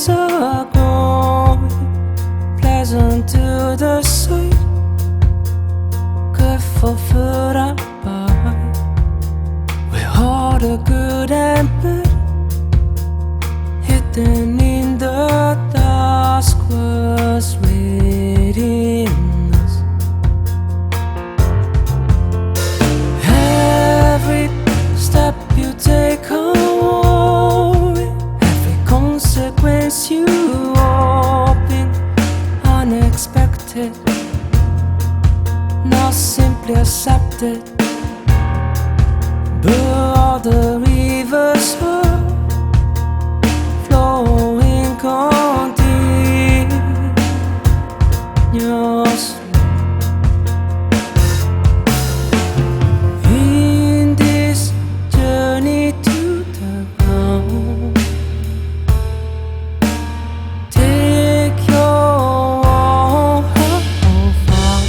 trees are growing, pleasant to the sight, good for food and buy, where all the good and bad, hidden in the dusk, was waiting us. Every step you take away, every consequence you open, unexpected, not simply accepted. But all the rivers are flowing continuously. In this journey to the ground, take your own heart fast.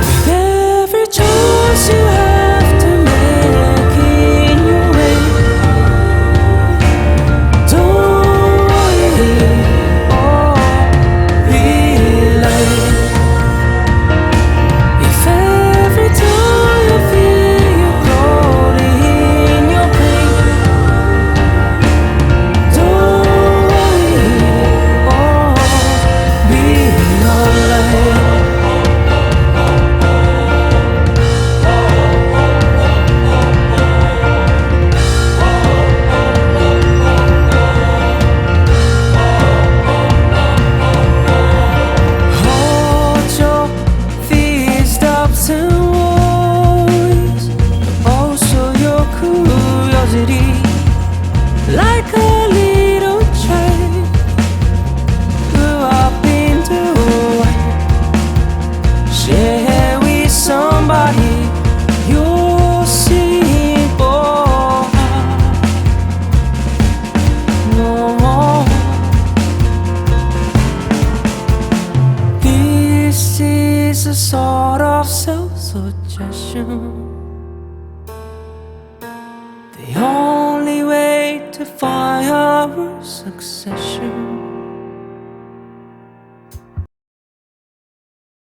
With every choice you have to make in your way, don't worry or be late. If every time you feel you're floating in your pain, don't worry or be alright. Hold your fears, doubts and worries, but also your curiosity, like a little child grew up into life. Share with somebody your simple heart. No more. This is a sort of self-suggestion, the only way to find our succession.